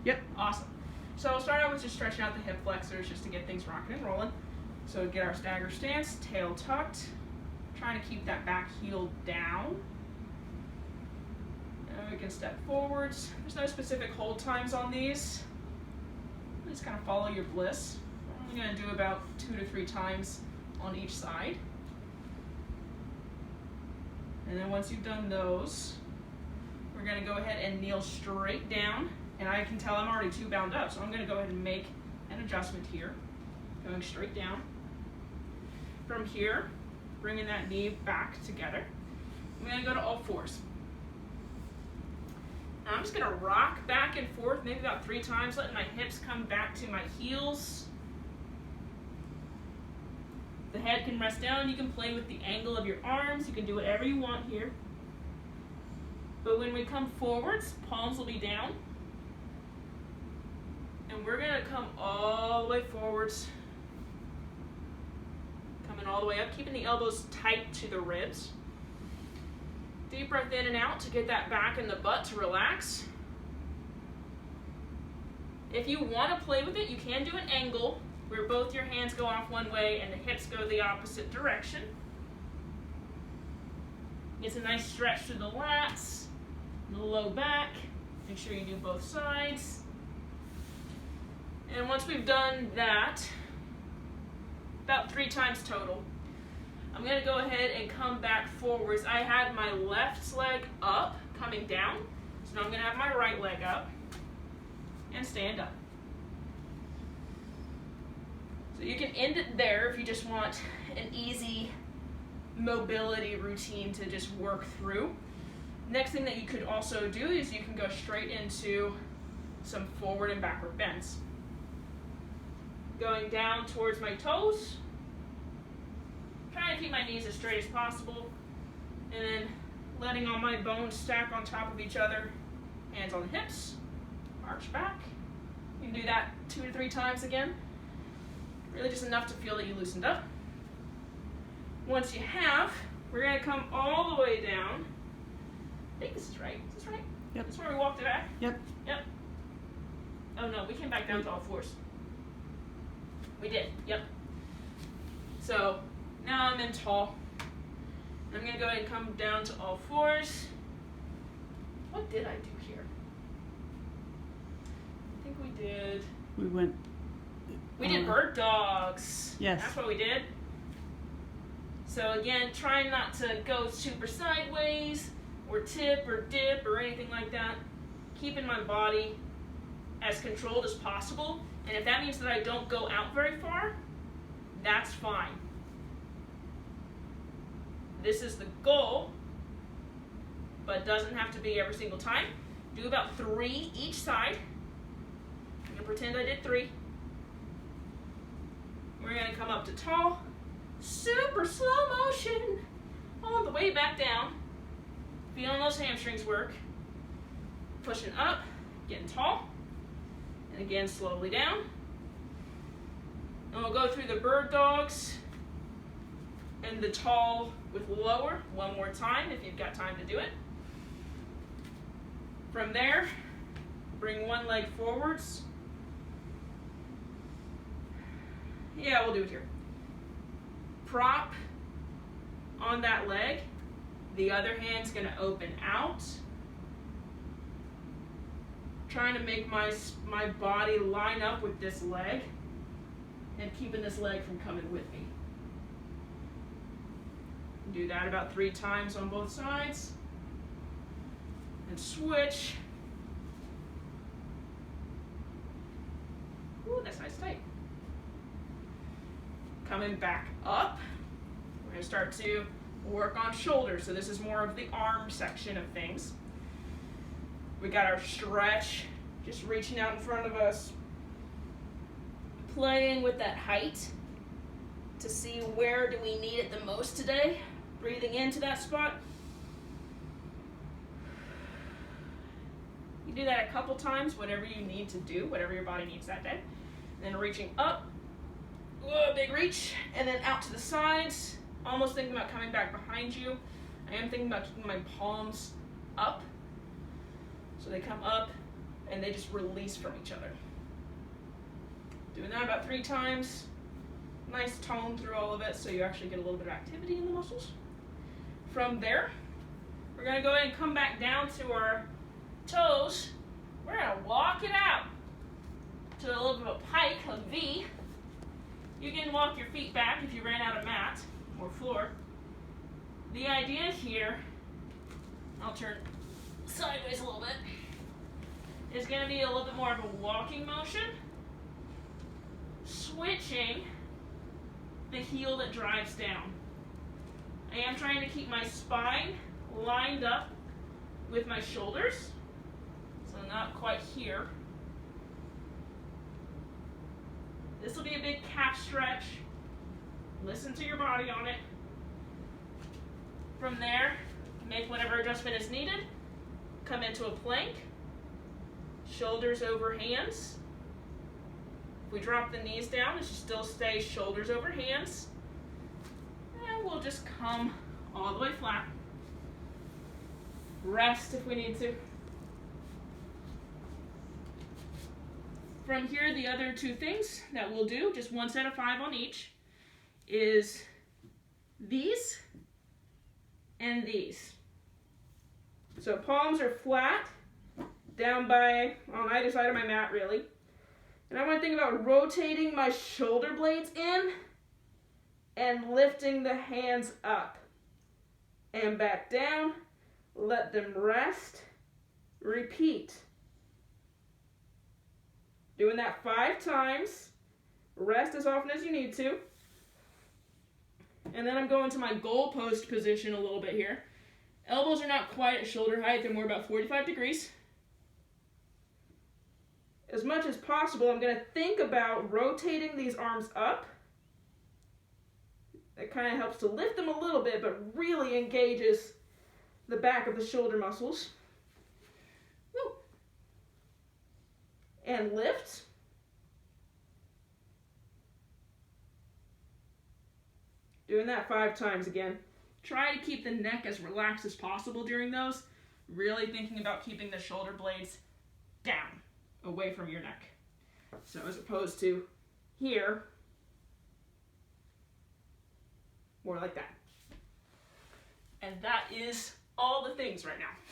Yep. Awesome. So we'll start out with just stretching out the hip flexors just to get things rocking and rolling. So get our stagger stance, tail tucked, trying to keep that back heel down. And we can step forwards. There's no specific hold times on these. Just kind of follow your bliss. We're only going to do about 2 to 3 times on each side. And then once you've done those, we're going to go ahead and kneel straight down. And I can tell I'm already too bound up, so I'm going to go ahead and make an adjustment here. Going straight down. From here, bringing that knee back together. I'm going to go to all fours. Now I'm just going to rock back and forth, maybe about 3 times, letting my hips come back to my heels. The head can rest down. You can play with the angle of your arms. You can do whatever you want here. But when we come forwards, palms will be down. And we're going to come all the way forwards. Coming all the way up, keeping the elbows tight to the ribs. Deep breath in and out to get that back and the butt to relax. If you want to play with it, you can do an angle where both your hands go off one way and the hips go the opposite direction. It's a nice stretch through the lats, the low back. Make sure you do both sides. And once we've done that, about 3 times total, I'm going to go ahead and come back forwards. I had my left leg up, coming down. So now I'm going to have my right leg up and stand up. So you can end it there if you just want an easy mobility routine to just work through. Next thing that you could also do is you can go straight into some forward and backward bends. Going down towards my toes. Trying to keep my knees as straight as possible. And then letting all my bones stack on top of each other. Hands on the hips. Arch back. You can do that 2 to 3 times again. Really just enough to feel that you loosened up. Once you have, we're going to come all the way down. I think this is right. Is this right? Yep. This is where we walked it back? Yep. Yep. Oh no, we came back down to all fours. We did, yep. So now I'm in tall. I'm going to go ahead and come down to all fours. What did I do here? I think we did bird dogs. Yes. That's what we did. So again, trying not to go super sideways or tip or dip or anything like that. Keeping my body as controlled as possible. And if that means that I don't go out very far, that's fine. This is the goal, but doesn't have to be every single time. Do about 3 each side. I'm going to pretend I did 3. We're going to come up to tall. Super slow motion. All the way back down. Feeling those hamstrings work. Pushing up, getting tall. And again, slowly down. And we'll go through the bird dogs and the tall with lower one more time if you've got time to do it. From there, bring one leg forwards. Yeah, we'll do it here. Prop on that leg. The other hand's going to open out. Trying to make my body line up with this leg and keeping this leg from coming with me. Do that about 3 times on both sides. And switch. Ooh, that's nice tight. Coming back up. We're going to start to work on shoulders. So this is more of the arm section of things. We got our stretch, just reaching out in front of us. Playing with that height to see where do we need it the most today. Breathing into that spot. You do that a couple times, whatever you need to do, whatever your body needs that day. And then reaching up, whoa, big reach, and then out to the sides. Almost thinking about coming back behind you. I am thinking about keeping my palms up. So they come up and they just release from each other. Doing that about 3 times. Nice tone through all of it so you actually get a little bit of activity in the muscles. From there, we're going to go ahead and come back down to our toes. We're going to walk it out to a little bit of a pike, a V. You can walk your feet back if you ran out of mat or floor. The idea here, I'll turn sideways a little bit, is going to be a little bit more of a walking motion, switching the heel that drives down. I am trying to keep my spine lined up with my shoulders, so not quite here. This will be a big calf stretch. Listen to your body on it. From there, make whatever adjustment is needed. Come into a plank. Shoulders over hands. If we drop the knees down, it should still stay shoulders over hands. And we'll just come all the way flat. Rest if we need to. From here, the other 2 things that we'll do, just 1 set of 5 on each, is these and these. So palms are flat, down on either side of my mat really. And I want to think about rotating my shoulder blades in and lifting the hands up and back down. Let them rest. Repeat. Doing that 5 times. Rest as often as you need to. And then I'm going to my goalpost position a little bit here. Elbows are not quite at shoulder height. They're more about 45 degrees. As much as possible, I'm going to think about rotating these arms up. That kind of helps to lift them a little bit, but really engages the back of the shoulder muscles. Woo. And lift. Doing that 5 times again. Try to keep the neck as relaxed as possible during those. Really thinking about keeping the shoulder blades down, away from your neck. So as opposed to here, more like that. And that is all the things right now.